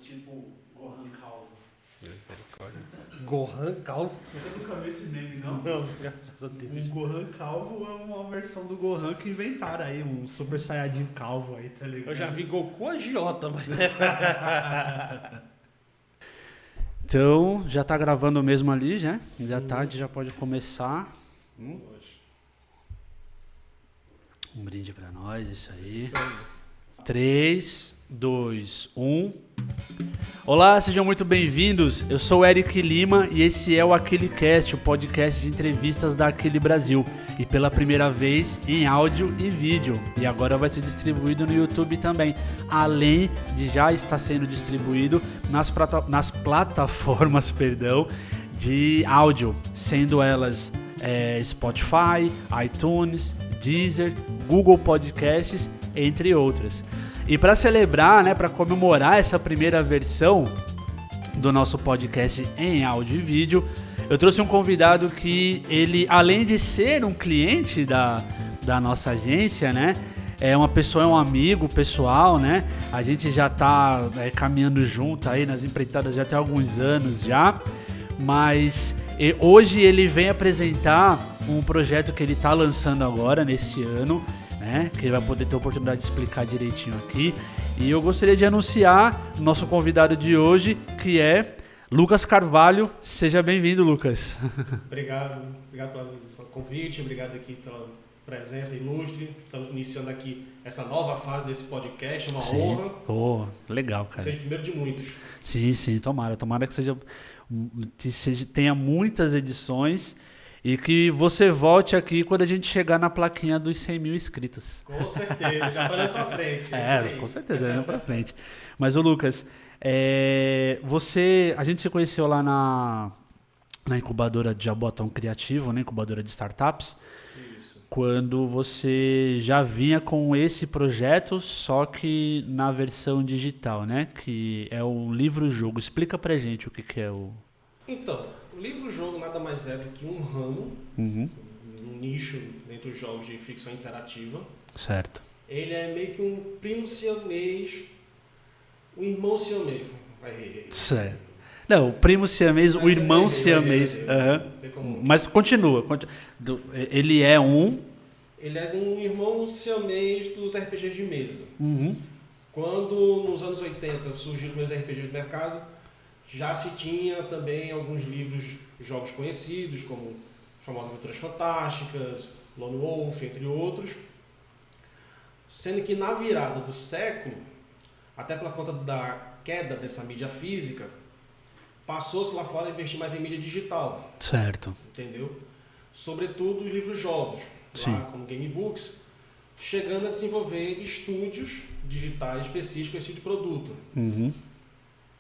tipo Gohan calvo. Misericórdia. Gohan calvo? Eu nunca vi esse meme, não? Não, graças a Deus. Um Gohan calvo é uma versão do Gohan que inventaram aí, um Super Saiyajin calvo aí, tá ligado? Eu já vi Goku agiota, mas... Então, já tá gravando mesmo ali, já? Já tá, a gente já pode começar. Um brinde pra nós, isso aí. 3, 2, 1. Olá, sejam muito bem-vindos. Eu sou o Eric Lima e esse é o AqueleCast, o podcast de entrevistas da Aquele Brasil. E pela primeira vez em áudio e vídeo. E agora vai ser distribuído no YouTube também. Além de já estar sendo distribuído nas plataformas de áudio. Sendo elas Spotify, iTunes, Deezer, Google Podcasts, entre outras. E para celebrar, né, para comemorar essa primeira versão do nosso podcast em áudio e vídeo, eu trouxe um convidado que ele, além de ser um cliente da nossa agência, né, é uma pessoa, é um amigo pessoal, né, a gente já está caminhando junto aí nas empreitadas já tem alguns anos já, mas hoje ele vem apresentar um projeto que ele está lançando agora, neste ano, né, que ele vai poder ter a oportunidade de explicar direitinho aqui. E eu gostaria de anunciar nosso convidado de hoje, que é Lucas Carvalho. Seja bem-vindo, Lucas. Obrigado pelo convite, obrigado aqui pela presença ilustre. Estamos iniciando aqui essa nova fase desse podcast, é uma honra. Oh, legal, cara. Seja o primeiro de muitos. Sim, tomara que tenha muitas edições. E que você volte aqui quando a gente chegar na plaquinha dos 100 mil inscritos. Com certeza, já olhando pra frente. Com certeza, olhando pra frente. Mas, ô Lucas, a gente se conheceu lá na incubadora de Jabotão Criativo, né? Incubadora de startups. Isso. Quando você já vinha com esse projeto, só que na versão digital, né? Que é o livro-jogo. Explica pra gente o que é o... Então, o livro-jogo nada mais é do que um ramo, um nicho entre os jogos de ficção interativa. Certo. Ele é meio que um primo siamês, um irmão siamês. Certo. Não, o primo siamês, o irmão siamês. Mas continua. Ele é um... Ele é um irmão siamês dos RPGs de mesa. Quando, nos anos 80, surgiram os meus RPGs do mercado, já se tinha também alguns livros, jogos conhecidos, como as famosas Aventuras Fantásticas, Lone Wolf, entre outros. Sendo que na virada do século, até pela conta da queda dessa mídia física, passou-se lá fora a investir mais em mídia digital. Certo. Entendeu? Sobretudo os livros-jogos, lá como Gamebooks, chegando a desenvolver estúdios digitais específicos a esse tipo de produto.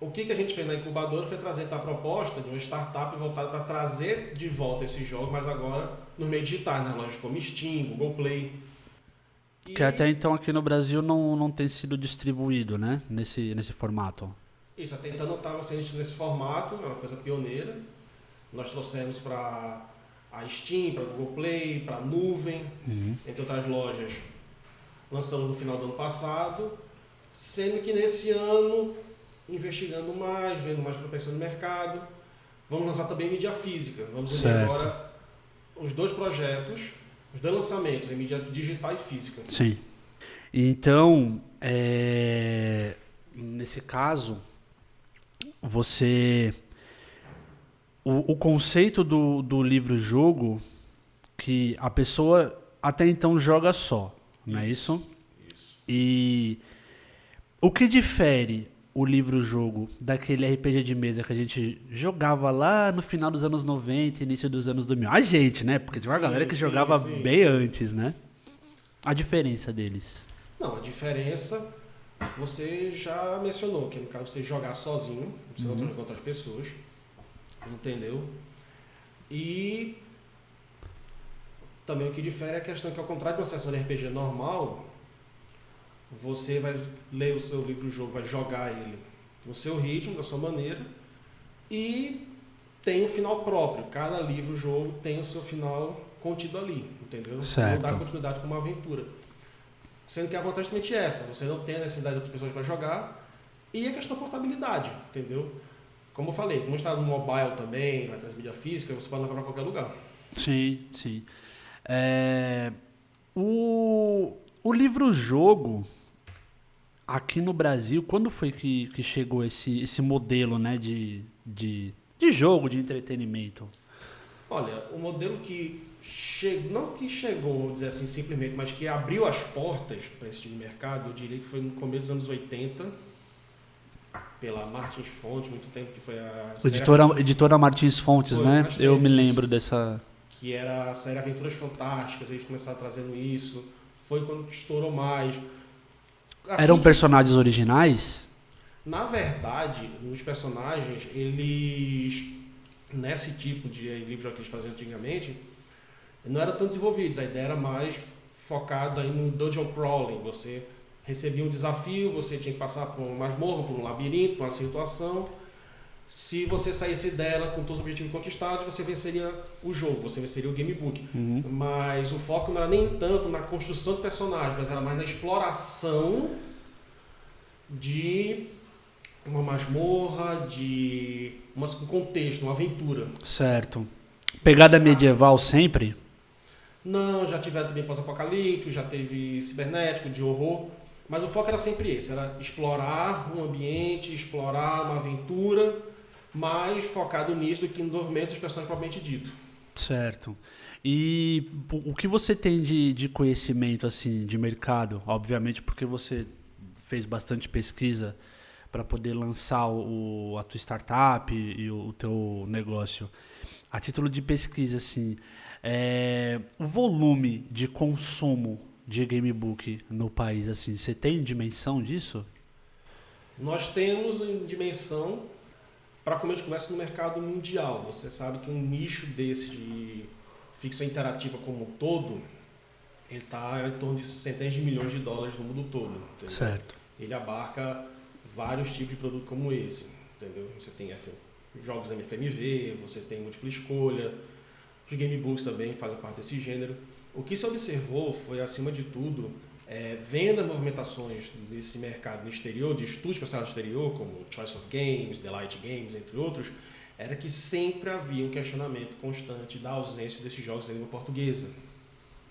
O que a gente fez na incubadora foi trazer a proposta de uma startup voltada para trazer de volta esses jogos, mas agora no meio digital, nas lojas como Steam, Google Play. Que até então aqui no Brasil não tem sido distribuído, né? Nesse formato. Isso, até então não estava sendo nesse formato, é uma coisa pioneira. Nós trouxemos para a Steam, para a Google Play, para a Nuvem, entre outras lojas. Lançamos no final do ano passado, sendo que nesse ano, investigando mais, vendo mais propensão no mercado, vamos lançar também mídia física. Vamos ver agora os dois projetos, os dois lançamentos em mídia digital e física. Sim. Então, nesse caso, o conceito do livro-jogo, que a pessoa até então joga só, não é isso? Isso. E o que difere o livro-jogo daquele RPG de mesa que a gente jogava lá no final dos anos 90, início dos anos 2000? A gente, né? Porque tinha uma galera que jogava bem antes, né? A diferença deles. Não, a diferença você já mencionou, que no caso você jogar sozinho, você não jogar com outras pessoas, entendeu? E também o que difere é a questão que, ao contrário de uma sessão de RPG normal, você vai ler o seu livro-jogo, vai jogar ele no seu ritmo, da sua maneira, e tem um final próprio. Cada livro-jogo tem o seu final contido ali, entendeu? Certo. Não dá continuidade com uma aventura. Sendo que a vantagem é essa, você não tem a necessidade de outras pessoas para jogar, E a questão da portabilidade, entendeu? Como eu falei, como está no mobile também, na transmídia física, você pode levar para qualquer lugar. Sim, sim. O livro-jogo, aqui no Brasil, quando foi que chegou esse modelo, né, de jogo, de entretenimento? Olha, o modelo que não que chegou, vamos dizer assim, simplesmente, mas que abriu as portas para esse tipo de mercado, eu diria que foi no começo dos anos 80, pela Martins Fontes, muito tempo que foi a Editora Martins Fontes, Foi, né? faz Eu tempo me isso. lembro dessa... que era a série Aventuras Fantásticas, eles começaram trazendo isso, foi quando estourou mais. Assim Eram personagens originais? Na verdade, os personagens, eles, nesse tipo de livro que eles faziam antigamente, não eram tão desenvolvidos, a ideia era mais focada em um dungeon crawling, você recebia um desafio, você tinha que passar por uma masmorra, por um labirinto, por uma situação. Se você saísse dela com todos os objetivos conquistados, você venceria o jogo, você venceria o gamebook. Uhum. Mas o foco não era nem tanto na construção do personagem, mas era mais na exploração de uma masmorra, de um contexto, uma aventura. Certo. Pegada medieval sempre? Não, já tiveram também pós-apocalíptico, já teve cibernético, de horror, mas o foco era sempre esse, era explorar um ambiente, explorar uma aventura, mais focado nisso do que no desenvolvimento dos personagens propriamente dito. Certo. E o que você tem de conhecimento assim de mercado? Obviamente porque você fez bastante pesquisa para poder lançar a tua startup e o teu negócio. A título de pesquisa, assim, o volume de consumo de gamebook no país, assim, você tem dimensão disso? Nós temos em dimensão para começo de conversa no mercado mundial. Você sabe que um nicho desse de ficção interativa como um todo, ele está em torno de centenas de milhões de dólares no mundo todo. Entendeu? Certo. Ele abarca vários tipos de produto como esse. Entendeu? Você tem jogos MFMV, você tem múltipla escolha, os gamebooks também fazem parte desse gênero. O que se observou foi, acima de tudo, vendo as movimentações desse mercado no exterior, de estúdios especiais no exterior, como Choice of Games, Delight Games, entre outros, era que sempre havia um questionamento constante da ausência desses jogos em língua portuguesa.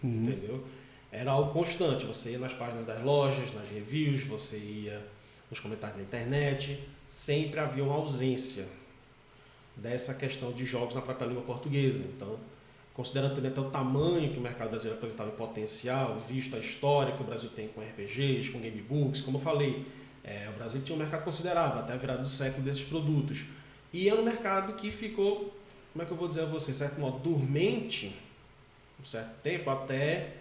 Uhum. Entendeu? Era algo constante. Você ia nas páginas das lojas, nas reviews, você ia nos comentários da internet, sempre havia uma ausência dessa questão de jogos na própria língua portuguesa. Então, considerando também até o tamanho que o mercado brasileiro apresentava em potencial, visto a história que o Brasil tem com RPGs, com gamebooks, como eu falei, o Brasil tinha um mercado considerável até a virada do século desses produtos. E é um mercado que ficou, como é que eu vou dizer a você, certo modo, dormente um certo tempo, até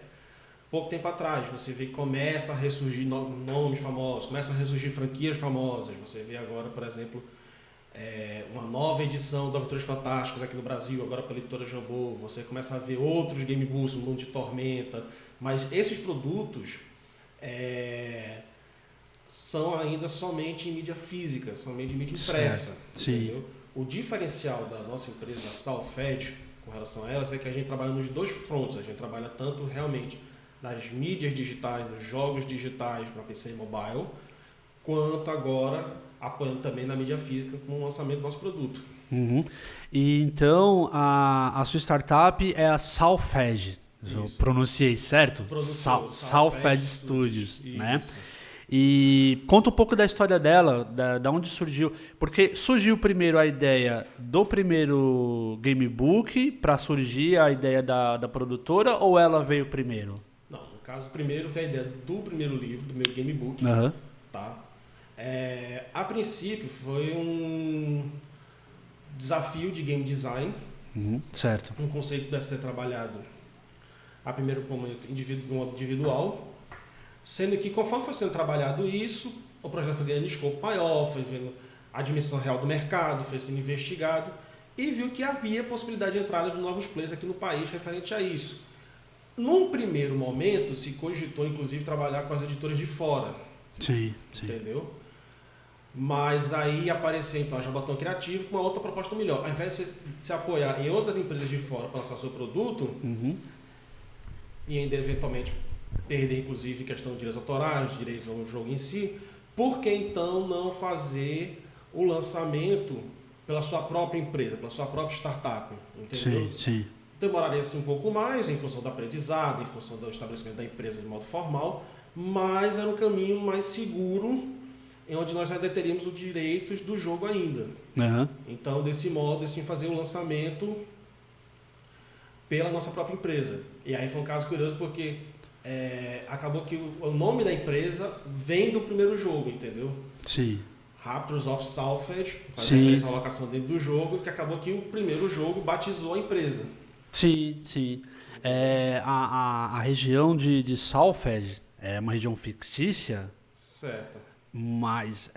pouco tempo atrás. Você vê que começa a ressurgir nomes famosos, começa a ressurgir franquias famosas. Você vê agora, por exemplo, uma nova edição do Aventuras Fantásticas aqui no Brasil, agora pela editora Jambô. Você começa a ver outros gamebooks no mundo de Tormenta. Mas esses produtos são ainda somente em mídia física, somente em mídia impressa. Entendeu? O diferencial da nossa empresa, da Salfed, com relação a elas, é que a gente trabalha nos dois fronts. A gente trabalha tanto realmente nas mídias digitais, nos jogos digitais para PC e mobile, quanto agora apoiando também na mídia física com o lançamento do nosso produto. Uhum. E então a sua startup é a Salfed. Eu pronunciei certo? Salfed Studios, né? E conta um pouco da história dela, da onde surgiu. Porque surgiu primeiro a ideia do primeiro gamebook para surgir a ideia da produtora, ou ela veio primeiro? Não, no caso, primeiro veio a ideia do primeiro livro, do meu gamebook. Uhum. Tá? A princípio foi um desafio de game design. Uhum, certo. Um conceito que deve ser trabalhado a primeiro momento individual. Sendo que, conforme foi sendo trabalhado isso, o projeto foi ganhando escopo maior, foi vendo a dimensão real do mercado, foi sendo investigado e viu que havia possibilidade de entrada de novos players aqui no país referente a isso. Num primeiro momento, se cogitou, inclusive, trabalhar com as editoras de fora. Sim. Entendeu? Mas aí apareceu, então, a Jabatão Criativo com uma outra proposta melhor. Ao invés de se apoiar em outras empresas de fora para lançar seu produto, e ainda eventualmente perder, inclusive, questão de direitos autorais, direitos ao jogo em si, por que então não fazer o lançamento pela sua própria empresa, pela sua própria startup? Entendeu? Sim, sim. Demoraria assim, um pouco mais, em função do aprendizado, em função do estabelecimento da empresa de modo formal, mas era um caminho mais seguro, em onde nós ainda teríamos os direitos do jogo ainda. Uhum. Então, desse modo, assim, fazer o lançamento pela nossa própria empresa. E aí foi um caso curioso porque acabou que o nome da empresa vem do primeiro jogo, entendeu? Sim. Raptors of Salford, faz Sim. referência à locação dentro do jogo, que acabou que o primeiro jogo batizou a empresa. Sim, sim. A região de Salford é uma região fictícia, Certo. mas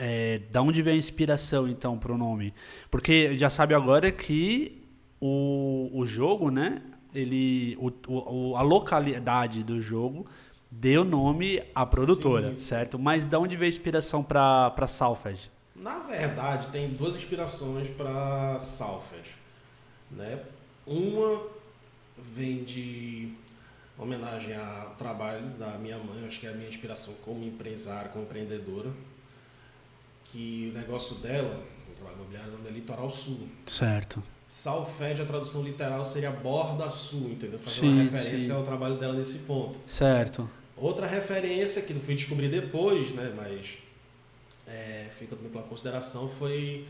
da onde vem a inspiração, então, para o nome? Porque já sabe agora que o jogo, né? A localidade do jogo deu nome à produtora, Sim. certo? Mas da onde veio a inspiração para Salford? Na verdade, tem duas inspirações para Salford, né? Uma vem de homenagem ao trabalho da minha mãe, acho que é a minha inspiração como empresária, como empreendedora, que o negócio dela, o trabalho imobiliário, é Litoral Sul. Certo. Salford, a tradução literal seria Borda Sul, entendeu? Fazer Sim, uma referência sim. ao trabalho dela nesse ponto. Certo. Outra referência que eu fui descobrir depois, né, mas fica também pela consideração, foi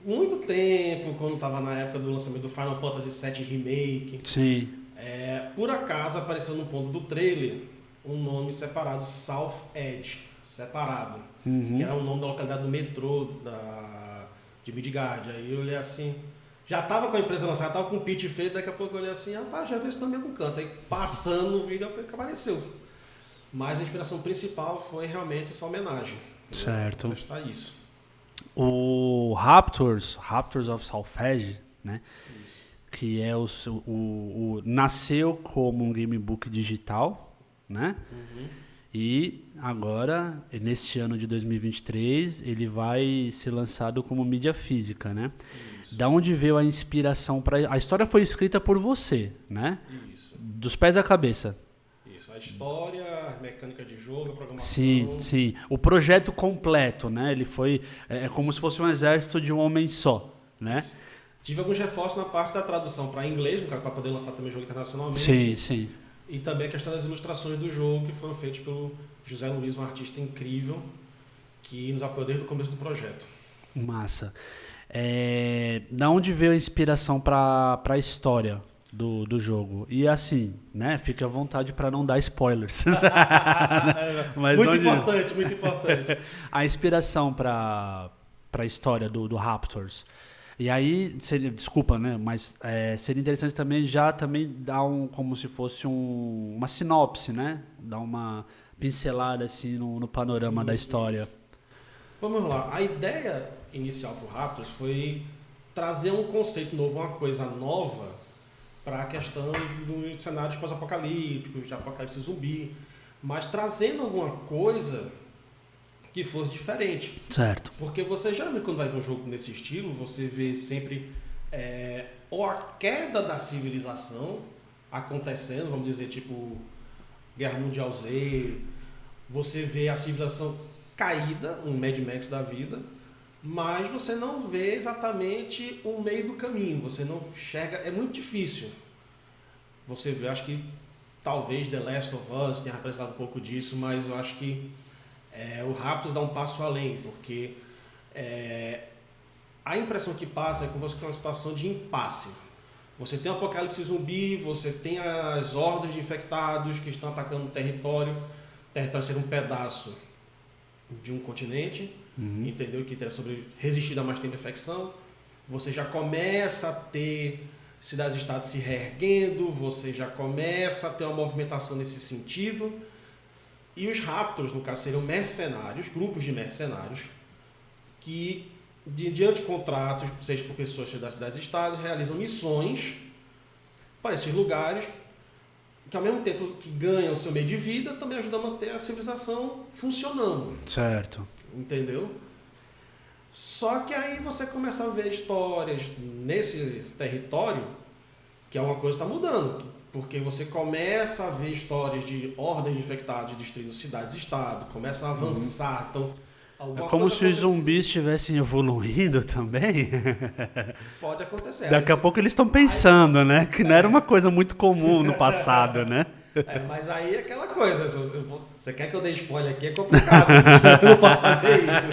muito tempo, quando estava na época do lançamento do Final Fantasy VII Remake. Sim. Por acaso apareceu no ponto do trailer um nome separado, South Edge, separado, Uhum. que era o nome da localidade do metrô de Midgard. Aí eu olhei assim, já estava com a empresa lançada, estava com o pitch feito, daqui a pouco eu olhei assim, rapaz, já vi esse nome em algum canto. Aí passando no vídeo apareceu. Mas a inspiração principal foi realmente essa homenagem. Certo. Prestar isso. O Raptors of Salford, né? Isso. Que é nasceu como um gamebook digital, né? Uhum. E agora, neste ano de 2023, ele vai ser lançado como mídia física, né? Isso. Da onde veio a inspiração para... A história foi escrita por você, né? Isso. Dos pés à cabeça. Isso. A história, a mecânica de jogo, a programação. Sim, sim. O projeto completo, né? Ele foi... É como se fosse um exército de um homem só, né? Isso. Tive alguns reforços na parte da tradução para inglês, no caso, para poder lançar também o jogo internacionalmente. Sim, sim. E também a questão das ilustrações do jogo, que foram feitas pelo José Luiz, um artista incrível, que nos apoiou desde o começo do projeto. Massa. Da onde veio a inspiração para a história do jogo? E assim, né? Fique à vontade para não dar spoilers. Mas muito importante, muito importante. A inspiração para a história do Raptors. E aí, desculpa, né? Mas seria interessante também dar como se fosse uma sinopse, né? Dar uma pincelada assim no panorama da história. Vamos lá. A ideia inicial para o Raptors foi trazer um conceito novo, uma coisa nova para a questão dos cenários pós-apocalípticos, de apocalipse zumbi, mas trazendo alguma coisa que fosse diferente. Certo. Porque você geralmente quando vai ver um jogo nesse estilo, você vê sempre ou a queda da civilização acontecendo, vamos dizer, tipo Guerra Mundial Z, você vê a civilização caída, um Mad Max da vida, mas você não vê exatamente o meio do caminho, você não enxerga, é muito difícil. Você vê, acho que talvez The Last of Us tenha representado um pouco disso, mas eu acho que o Raptors dá um passo além, porque a impressão que passa é que você tem uma situação de impasse. Você tem o apocalipse zumbi, você tem as hordas de infectados que estão atacando o território ser um pedaço de um continente, entendeu? Que teria resistido a mais tempo à infecção. Você já começa a ter cidades-estados se reerguendo, você já começa a ter uma movimentação nesse sentido. E os Raptors, no caso, seriam mercenários, grupos de mercenários, que, diante de contratos, seja por pessoas das cidades-estados, realizam missões para esses lugares, que ao mesmo tempo que ganham o seu meio de vida, também ajudam a manter a civilização funcionando. Certo. Entendeu? Só que aí você começa a ver histórias nesse território, que é uma coisa que está mudando. Porque você começa a ver histórias de ordens de infectados destruindo cidades e estados, começa a avançar. Então, É como se os zumbis estivessem evoluindo também. Pode acontecer. Daqui a pouco eles estão pensando, né? Que não era uma coisa muito comum no passado, né? Mas aí é aquela coisa, você quer que eu dê spoiler aqui, é complicado. Eu não posso fazer isso.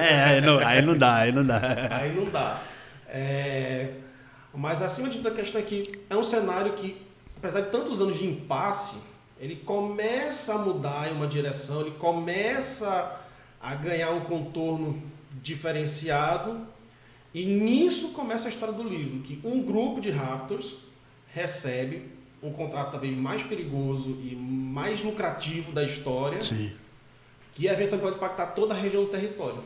Aí não dá. Aí não dá. Mas acima de tudo a questão é que é um cenário que, apesar de tantos anos de impasse, ele começa a mudar em uma direção, ele começa a ganhar um contorno diferenciado, e nisso começa a história do livro, que um grupo de Raptors recebe um contrato talvez mais perigoso e mais lucrativo da história, Sim. que eventualmente pode impactar toda a região do território.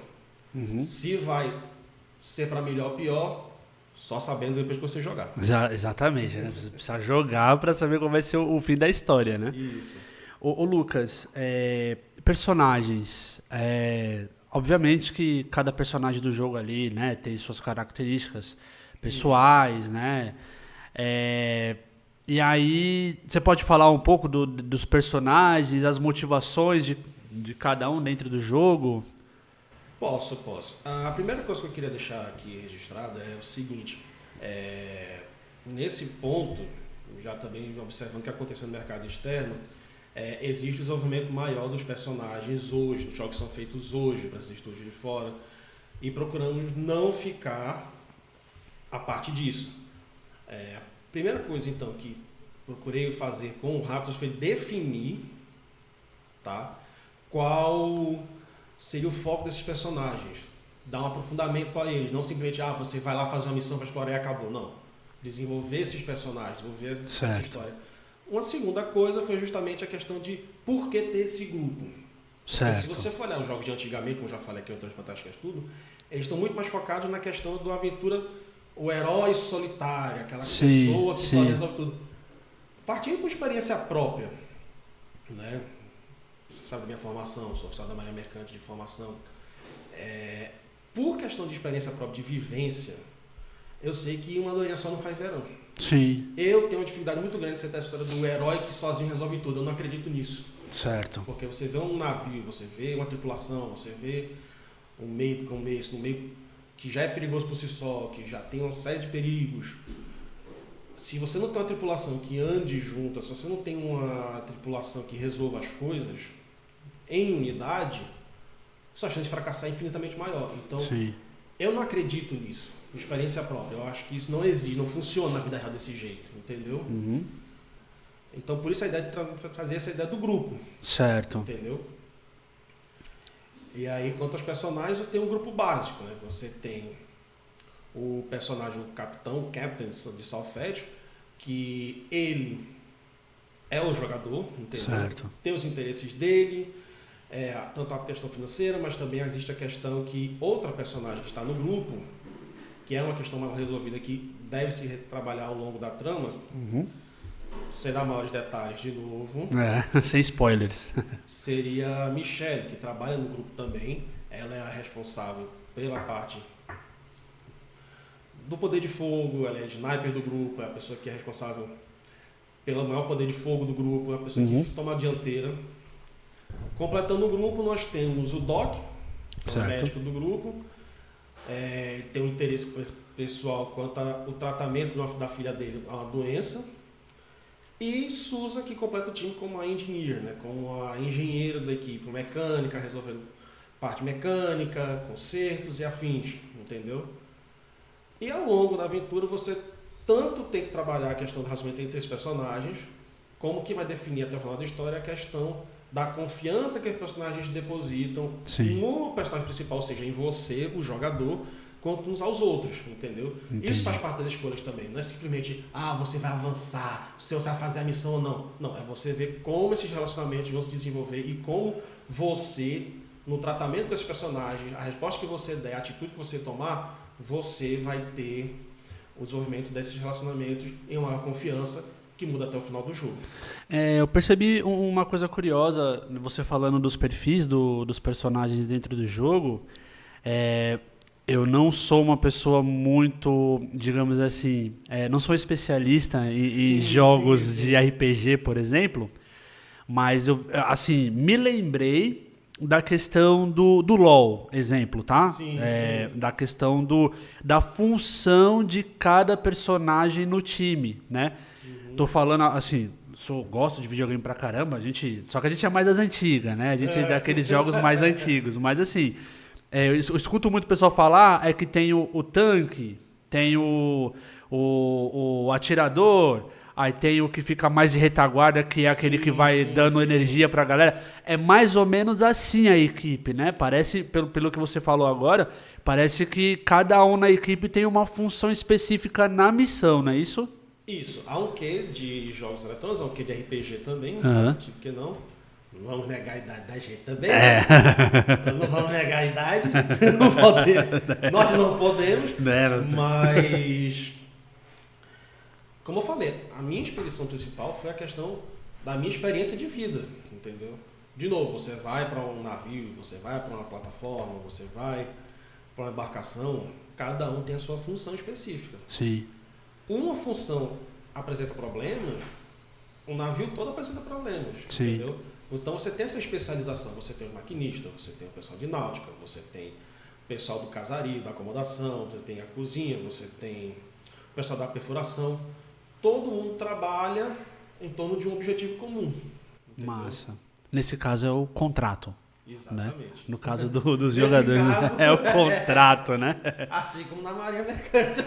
Uhum. Se vai ser para melhor ou pior, só sabendo depois que você jogar. Exatamente, né? Você precisa jogar para saber qual vai ser o fim da história, né? Isso. Ô Lucas, personagens. Obviamente que cada personagem do jogo ali, né, tem suas características pessoais, né? E aí, você pode falar um pouco dos personagens, as motivações de cada um dentro do jogo? Posso. A primeira coisa que eu queria deixar aqui registrada é o seguinte, nesse ponto, já também observando o que aconteceu no mercado externo, existe o desenvolvimento maior dos personagens hoje, os jogos são feitos hoje para esses estúdios de fora, e procuramos não ficar a parte disso. A primeira coisa, então, que procurei fazer com o Raptors foi definir, tá, qual seria o foco desses personagens, dar um aprofundamento a eles, não simplesmente, você vai lá fazer uma missão para explorar e acabou, não. Desenvolver esses personagens, desenvolver essa história. Uma segunda coisa foi justamente a questão de por que ter esse grupo. Certo. Se você for olhar os jogos de antigamente, como eu já falei aqui, Antônio Fantásticas tudo, eles estão muito mais focados na questão da aventura, o herói solitário, aquela pessoa que só resolve tudo. Partindo com experiência própria, né? Sabe da minha formação, sou oficial da Marinha Mercante de formação. Por questão de experiência própria, de vivência, eu sei que uma andorinha só não faz verão. Sim. Eu tenho uma dificuldade muito grande de aceitar a história do herói que sozinho resolve tudo. Eu não acredito nisso. Certo. Porque você vê um navio, você vê uma tripulação, você vê um meio que já é perigoso por si só, que já tem uma série de perigos. Se você não tem uma tripulação que ande junta, se você não tem uma tripulação que resolva as coisas em unidade, sua chance de fracassar é infinitamente maior. Então, eu não acredito nisso, experiência própria. Eu acho que isso não existe, não funciona na vida real desse jeito, entendeu? Uhum. Então, por isso a ideia de trazer essa ideia do grupo. Certo. Entendeu? E aí, quanto aos personagens, você tem um grupo básico, né? Você tem o personagem, o Captain de Southfed, que ele é o jogador, entendeu? Certo. Tem os interesses dele, tanto a questão financeira, mas também existe a questão que outra personagem que está no grupo, que é uma questão mal resolvida que deve se trabalhar ao longo da trama, sem dar maiores detalhes de novo. Sem spoilers. Seria a Michelle, que trabalha no grupo também. Ela é a responsável pela parte do poder de fogo, ela é a sniper do grupo, é a pessoa que é responsável pelo maior poder de fogo do grupo, é a pessoa que toma a dianteira. Completando o grupo, nós temos o Doc, que é o médico do grupo, tem um interesse pessoal quanto ao tratamento da filha dele, a uma doença. E Susan, que completa o time como a engineer, né? Como a engenheira da equipe, mecânica, resolvendo parte mecânica, consertos e afins, entendeu? E ao longo da aventura você tanto tem que trabalhar a questão do relacionamento entre esses personagens, como que vai definir até o final da história a questão da confiança que os personagens depositam no personagem principal, ou seja, em você, o jogador, quanto uns aos outros, entendeu? Entendi. Isso faz parte das escolhas também, não é simplesmente, você vai avançar, se você vai fazer a missão ou não. Não, é você ver como esses relacionamentos vão se desenvolver e como você, no tratamento com esses personagens, a resposta que você der, a atitude que você tomar, você vai ter o desenvolvimento desses relacionamentos em uma confiança que muda até o final do jogo. Eu percebi uma coisa curiosa, você falando dos perfis dos personagens dentro do jogo. Eu não sou uma pessoa muito, digamos assim, não sou especialista em jogos de RPG, por exemplo, mas eu, assim, me lembrei da questão do LoL, exemplo, tá? Sim. Da questão da função de cada personagem no time, né? Tô falando, assim, gosto de videogame pra caramba, só que a gente é mais das antigas, né? A gente é daqueles jogos mais antigos, mas assim... eu escuto muito o pessoal falar que tem o tanque, tem o atirador, aí tem o que fica mais de retaguarda, que é aquele que vai dando energia pra galera. É mais ou menos assim a equipe, né? Parece, pelo que você falou agora, parece que cada um na equipe tem uma função específica na missão, não é isso? Isso. Há um quê de jogos eletrônicos, há um quê de RPG também, tipo que não. Não vamos negar a idade da gente também. Né? Não vamos negar a idade. Não podemos. Nós não podemos. Mas, como eu falei, a minha expedição principal foi a questão da minha experiência de vida. Entendeu? De novo, você vai para um navio, você vai para uma plataforma, você vai para uma embarcação. Cada um tem a sua função específica. Sim. Uma função apresenta problemas, o navio todo apresenta problemas. Sim. Entendeu? Então você tem essa especialização, você tem o maquinista, você tem o pessoal de náutica, você tem o pessoal do casario, da acomodação, você tem a cozinha, você tem o pessoal da perfuração. Todo mundo trabalha em torno de um objetivo comum. Entendeu? Massa. Nesse caso é o contrato. Exatamente. Né? No caso dos jogadores, caso, é o contrato, né? Assim como na Marinha Mercante.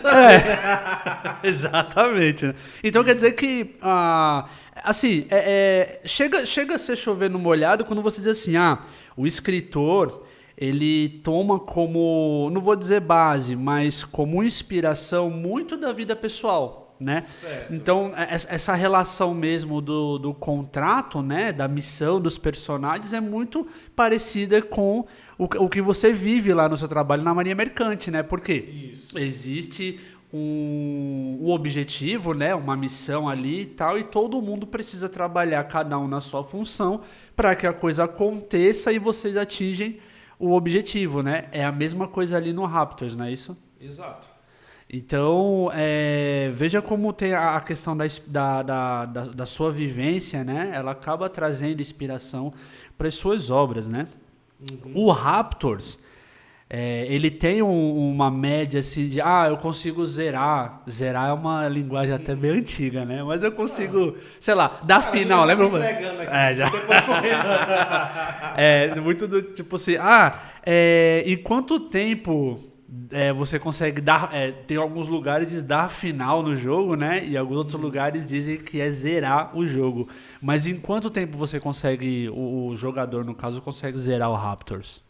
Exatamente. Né? Então quer dizer que, assim, chega a ser chover no molhado quando você diz assim, o escritor, ele toma como, não vou dizer base, mas como inspiração muito da vida pessoal. Né? Certo. Então, essa relação mesmo do contrato, né, da missão dos personagens é muito parecida com o que você vive lá no seu trabalho na Marinha Mercante, né? Porque existe um objetivo, né, uma missão ali e tal, e todo mundo precisa trabalhar, cada um na sua função, para que a coisa aconteça e vocês atingem o objetivo, né? É a mesma coisa ali no Raptors, não é isso? Exato. Então, veja como tem a questão da sua vivência, né? Ela acaba trazendo inspiração para as suas obras, né? O Raptors, ele tem uma média assim de, eu consigo zerar. Zerar é uma linguagem até bem antiga, né? Mas eu consigo, sei lá, dar final, lembra? Já. Muito do tipo assim, em quanto tempo... você consegue dar... tem alguns lugares que dar final no jogo, né? E alguns outros lugares dizem que é zerar o jogo. Mas em quanto tempo você consegue... O jogador, no caso, consegue zerar o Raptors?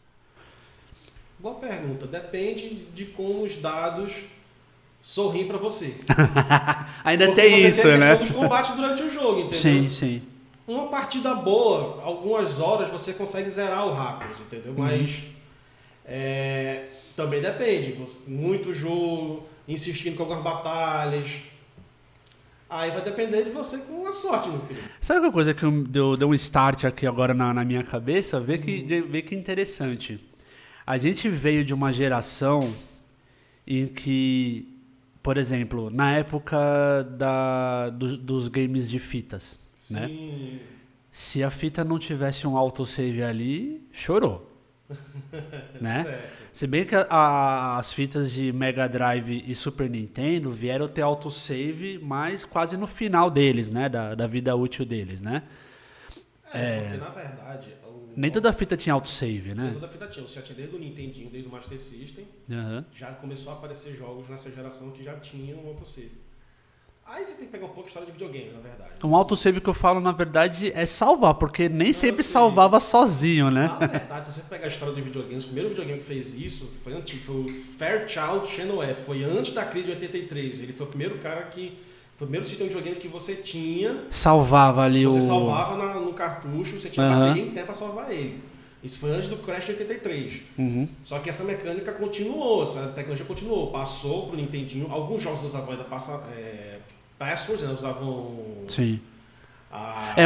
Boa pergunta. Depende de como os dados sorriem para você. Ainda porque tem isso, né? Você tem dos combates durante o jogo, entendeu? Sim, sim. Uma partida boa, algumas horas você consegue zerar o Raptors, entendeu? Mas... também depende, muito jogo, insistindo com algumas batalhas. Aí vai depender de você com a sorte, meu querido. Sabe uma coisa que deu um start aqui agora na minha cabeça? Vê que interessante. A gente veio de uma geração em que, por exemplo, na época dos games de fitas, Sim. Né? Se a fita não tivesse um autosave ali, chorou. Né? Certo. Se bem que as fitas de Mega Drive e Super Nintendo vieram ter autosave, mas quase no final deles, né? Da vida útil deles, né? Porque na verdade... Nem toda fita tinha autosave, né? Nem toda fita tinha. Você já tinha desde o Nintendinho, desde o Master System, já começou a aparecer jogos nessa geração que já tinham autosave. Aí você tem que pegar um pouco de história de videogame, na verdade. Um autosave que eu falo, na verdade, é salvar, porque nem sempre salvava sozinho, né? Na verdade, se você pegar a história de videogames, o primeiro videogame que fez isso foi antigo, foi o Fairchild Channel F, foi antes da crise de 83. Ele foi o primeiro cara que... Foi o primeiro sistema de videogame que você tinha... Salvava ali Você salvava no cartucho, você tinha bateria em tempo para salvar ele. Isso foi antes do Crash de 83. Só que essa mecânica continuou, essa tecnologia continuou. Passou pro Nintendinho. Alguns jogos usavam ainda passwords, né? Usavam... Sim.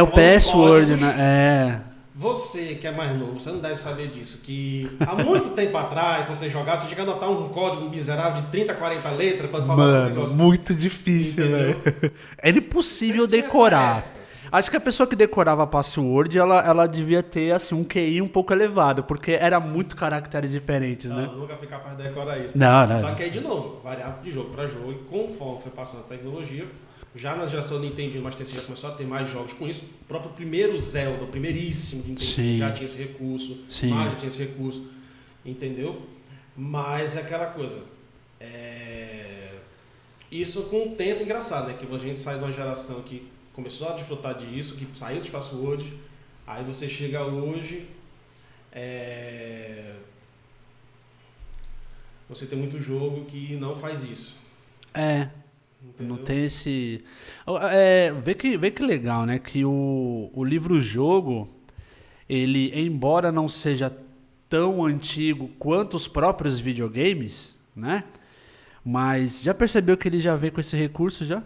O password, né? Você que é mais novo, você não deve saber disso, que há muito tempo atrás, quando você jogava, você chega a anotar um código miserável de 30, 40 letras para salvar seu negócio. Muito difícil, velho. Era impossível decorar. Acho que a pessoa que decorava a password, ela devia ter assim, um QI um pouco elevado, porque era muito caracteres diferentes, né? Não, nunca fui capaz de decorar isso. Não. Só que aí, de novo, variava de jogo para jogo, e conforme foi passando a tecnologia, já na geração do Nintendo, mas já começou a ter mais jogos com isso. O próprio primeiro Zelda, o primeiríssimo de Nintendo, já tinha esse recurso. Mario já tinha esse recurso, entendeu? Mas é aquela coisa. Isso com o tempo engraçado, né? Que a gente sai de uma geração que começou a desfrutar disso, que saiu dos passwords, aí você chega hoje, você tem muito jogo que não faz isso. Entendeu? Não tem esse... Vê que legal, né? Que o livro-jogo, ele, embora não seja tão antigo quanto os próprios videogames, né? Mas já percebeu que ele já veio com esse recurso já?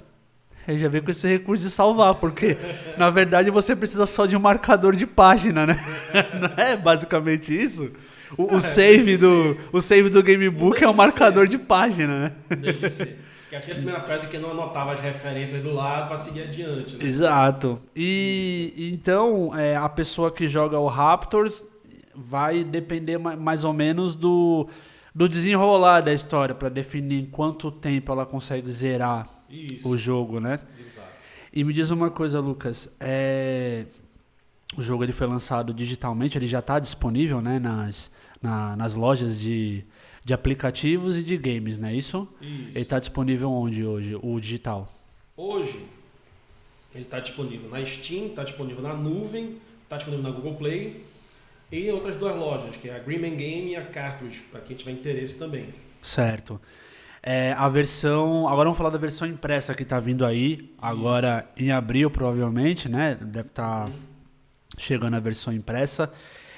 Ele já veio com esse recurso de salvar, porque na verdade você precisa só de um marcador de página, né? Não é basicamente isso? O save do Gamebook é um marcador de página, né? Deve ser. Que tinha a primeira pedra que não anotava as referências do lado para seguir adiante, né? Exato. E então a pessoa que joga o Raptors vai depender mais ou menos do desenrolar da história para definir em quanto tempo ela consegue zerar o jogo, né? Exato. E me diz uma coisa, Lucas, o jogo ele foi lançado digitalmente, ele já está disponível, né, nas lojas de aplicativos e de games, não é isso? Isso. Ele está disponível onde hoje, o digital? Hoje, ele está disponível na Steam, está disponível na nuvem, está disponível na Google Play e outras duas lojas, que é a Greenman Game e a Cartridge, para quem tiver interesse também. Certo. A versão... Agora vamos falar da versão impressa que está vindo aí, agora em abril provavelmente, né? Deve estar chegando a versão impressa.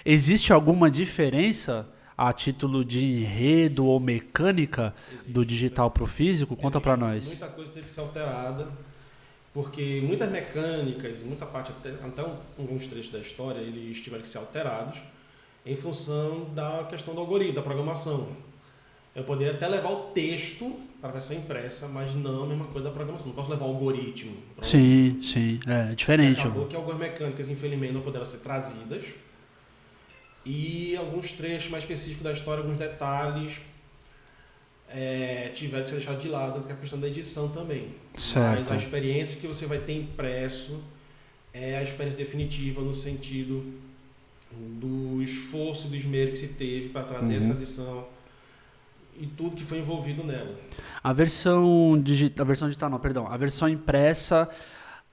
Existe alguma diferença a título de enredo ou mecânica do digital para o físico? Conta para nós. Muita coisa teve que ser alterada, porque muitas mecânicas, muita parte, até alguns trechos da história, eles tiveram que ser alterados em função da questão do algoritmo, da programação. Eu poderia até levar o texto para a versão impressa, mas não a mesma coisa da programação. Não posso levar o algoritmo. Sim, é diferente. Acabou que algumas mecânicas, infelizmente, não puderam ser trazidas. E alguns trechos mais específicos da história, alguns detalhes, tiveram que ser deixados de lado, que é a questão da edição também. Certo. Mas a experiência que você vai ter impresso é a experiência definitiva no sentido do esforço, do esmero que se teve para trazer essa edição e tudo que foi envolvido nela. A versão impressa,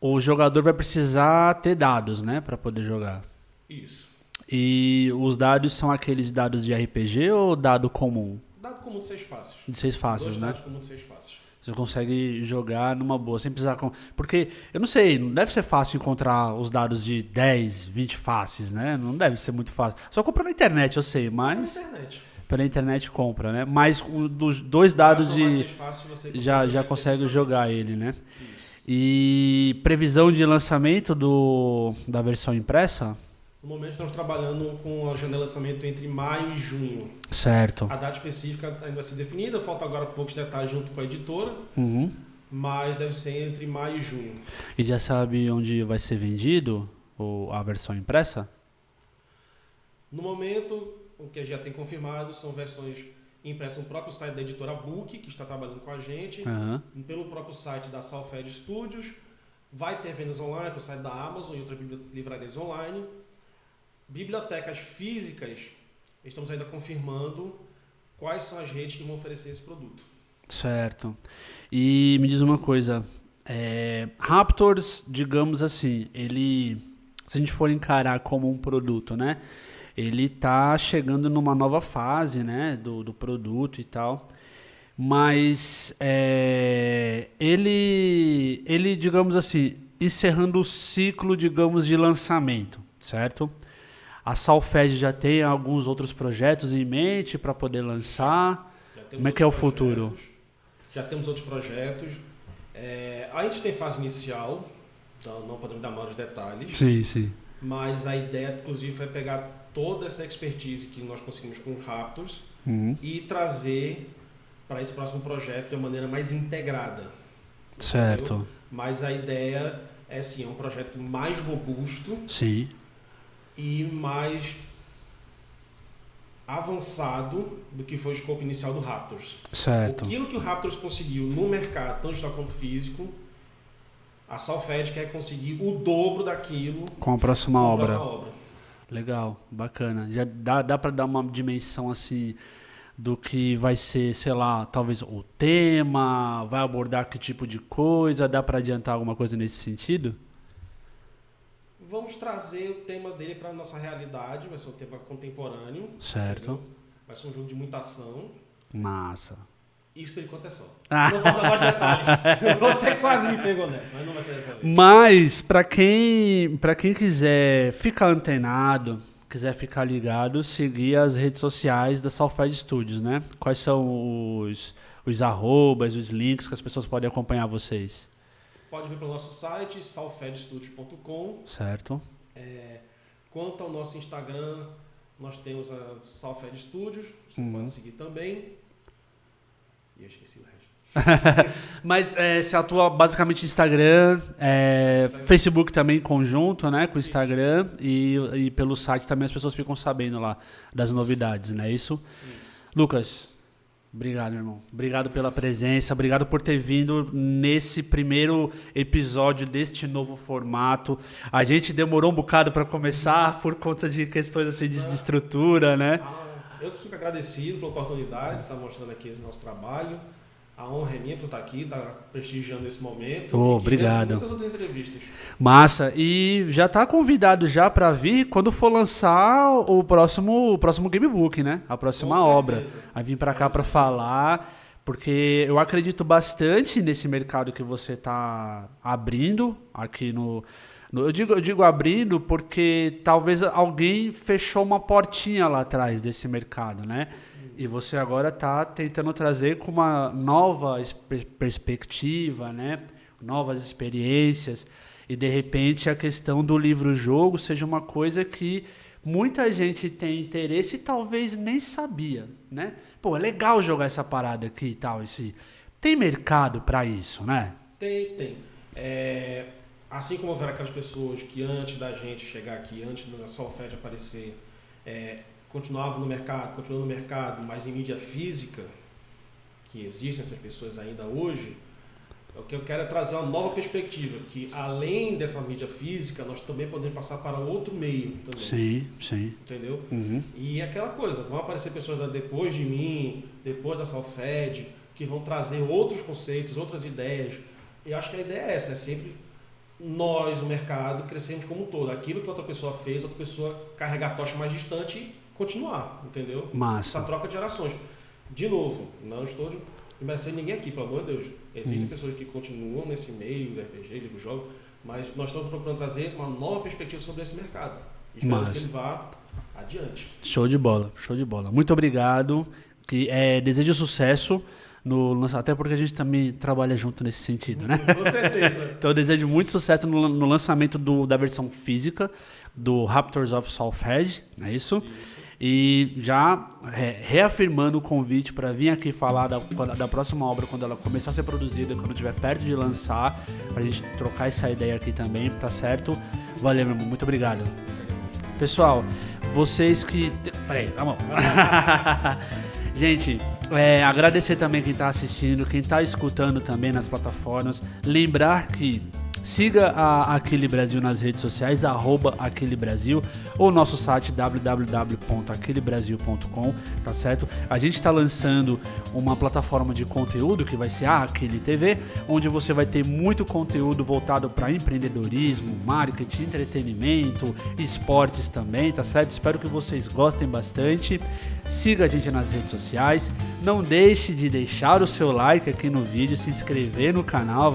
o jogador vai precisar ter dados, né, para poder jogar. Isso. E os dados são aqueles dados de RPG ou dado comum? Dado comum de 6 faces. De 6 faces, Dois né? dados comuns de 6 faces. Você consegue jogar numa boa, sem precisar... Porque, eu não sei, não deve ser fácil encontrar os dados de 10, 20 faces, né? Não deve ser muito fácil. Só comprar na internet, eu sei, mas... Pela internet compra, né? Mas dos 2 dados de... Já consegue jogar ele, né? Isso. E previsão de lançamento da versão impressa? No momento estamos trabalhando com a janela de lançamento entre maio e junho. Certo. A data específica ainda vai ser definida, falta agora poucos detalhes junto com a editora, mas deve ser entre maio e junho. E já sabe onde vai ser vendido a versão impressa? No momento, o que já tem confirmado são versões impressas no próprio site da editora Book, que está trabalhando com a gente, pelo próprio site da Salfed Studios. Vai ter vendas online pelo site da Amazon e outras livrarias online. Bibliotecas físicas, estamos ainda confirmando quais são as redes que vão oferecer esse produto. Certo. E me diz uma coisa, Raptors, digamos assim, ele, se a gente for encarar como um produto, né? Ele está chegando numa nova fase, né, do produto e tal, mas ele, digamos assim, encerrando o ciclo, digamos, de lançamento, certo? A Salfed já tem alguns outros projetos em mente para poder lançar. Como é que é o futuro? Já temos outros projetos. A gente tem fase inicial, então não podemos dar maiores detalhes. Sim. mas a ideia, inclusive, foi pegar toda essa expertise que nós conseguimos com os Raptors e trazer para esse próximo projeto de uma maneira mais integrada. Certo. Entendeu? Mas a ideia é, sim, é um projeto mais robusto. Sim. E mais avançado do que foi o escopo inicial do Raptors. Certo. Aquilo que o Raptors conseguiu no mercado, tanto digital quanto físico, a Solfed quer conseguir o dobro daquilo com a próxima obra. obra. Legal, bacana. Já dá para dar uma dimensão assim do que vai ser, sei lá, talvez o tema, vai abordar que tipo de coisa, dá para adiantar alguma coisa nesse sentido? Vamos trazer o tema dele para a nossa realidade, vai ser um tema contemporâneo. Certo. Entendeu? Vai ser um jogo de muita ação. Massa. Isso por enquanto é só. Não vou dar mais detalhes. Você quase me pegou nessa, mas não vai ser dessa vez. Mas, para quem quiser ficar antenado, quiser ficar ligado, seguir as redes sociais da Solfed Studios, né? Quais são os arrobas, os links que as pessoas podem acompanhar vocês? Pode vir para o nosso site, solfedstudios.com. Certo. Quanto ao nosso Instagram, nós temos a Solfed Studios, você pode seguir também. E eu esqueci o resto. Mas você atua basicamente no Instagram, Facebook também conjunto, né, com o Instagram e pelo site também as pessoas ficam sabendo lá das novidades, não é isso? Lucas, obrigado, meu irmão. Obrigado pela presença, obrigado por ter vindo nesse primeiro episódio deste novo formato. A gente demorou um bocado para começar por conta de questões assim de estrutura, né? Eu fico agradecido pela oportunidade de estar mostrando aqui o nosso trabalho. A honra é minha por estar aqui, estar prestigiando esse momento. Obrigado. Muitas outras entrevistas. Massa. E já está convidado já para vir quando for lançar o próximo Gamebook, né? A próxima obra. Vai vir para cá para falar, porque eu acredito bastante nesse mercado que você está abrindo aqui no... Eu digo abrindo porque talvez alguém fechou uma portinha lá atrás desse mercado, né? E você agora está tentando trazer com uma nova perspectiva, né? Novas experiências. E, de repente, a questão do livro-jogo seja uma coisa que muita gente tem interesse e talvez nem sabia, né? Pô, é legal jogar essa parada aqui e tal. Tem mercado para isso, né? Tem. Assim como houveram aquelas pessoas que antes da gente chegar aqui, antes da Solfed aparecer, continuavam no mercado, mas em mídia física, que existem essas pessoas ainda hoje, o que eu quero é trazer uma nova perspectiva, que além dessa mídia física, nós também podemos passar para outro meio também. Sim. Entendeu? Uhum. E aquela coisa, vão aparecer pessoas depois de mim, depois da Solfed, que vão trazer outros conceitos, outras ideias. Eu acho que a ideia é essa, é sempre nós, o mercado, crescemos como um todo. Aquilo que outra pessoa fez, outra pessoa carregar a tocha mais distante e continuar, entendeu? Massa. Essa troca de gerações. De novo, não estou desmerecendo ninguém aqui, pelo amor de Deus. Existem pessoas que continuam nesse meio do RPG, livro-jogo, mas nós estamos procurando trazer uma nova perspectiva sobre esse mercado. Espero que ele vá adiante. Show de bola. Muito obrigado. Desejo sucesso. Até porque a gente também trabalha junto nesse sentido, né? Com certeza. Então eu desejo muito sucesso no lançamento da versão física do Raptors of Solfed, não é isso? E já reafirmando o convite para vir aqui falar da próxima obra quando ela começar a ser produzida, quando estiver perto de lançar, para a gente trocar essa ideia aqui também, tá certo? Valeu, meu irmão, muito obrigado. Pessoal, vocês que... Peraí, tá bom. Gente, agradecer também quem está assistindo, quem está escutando também nas plataformas. Lembrar que siga a Aquile Brasil nas redes sociais, @AquileBrasil, ou nosso site www.aquilebrasil.com, tá certo? A gente está lançando uma plataforma de conteúdo que vai ser a Aquile TV, onde você vai ter muito conteúdo voltado para empreendedorismo, marketing, entretenimento, esportes também, tá certo? Espero que vocês gostem bastante. Siga a gente nas redes sociais, não deixe de deixar o seu like aqui no vídeo, se inscrever no canal,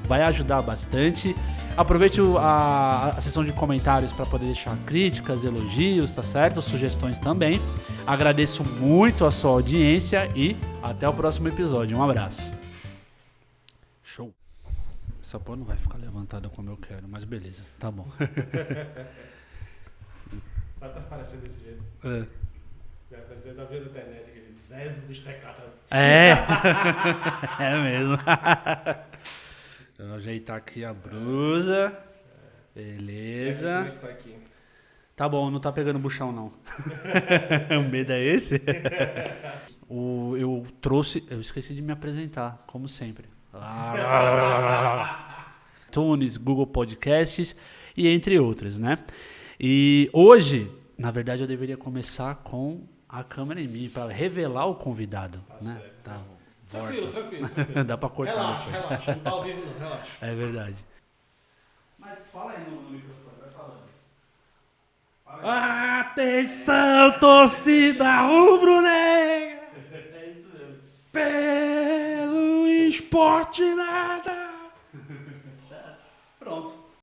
vai ajudar bastante. Aproveite a seção de comentários para poder deixar críticas, elogios, tá certo? Sugestões também. Agradeço muito a sua audiência e até o próximo episódio. Um abraço. Show. Essa porra não vai ficar levantada como eu quero, mas beleza, tá bom. Sabe, tá parecendo desse jeito. Você tá vendo na internet aquele Zezo dos Tecatas. É. É mesmo. Eu vou ajeitar aqui a blusa. Beleza. Tá aqui. Tá bom, não tá pegando buchão, não. O medo é esse? Eu esqueci de me apresentar, como sempre. iTunes, Google Podcasts e entre outras, né? E hoje, na verdade, eu deveria começar com a câmera em mim, para revelar o convidado, né? Certo. Tá, Tranquilo. dá pra cortar Relaxa, depois. relaxa. Não tá ao vivo não, relaxa. É verdade. Mas fala aí no microfone, vai falando. Atenção, torcida rubro-negra! É isso mesmo. Pelo esporte nada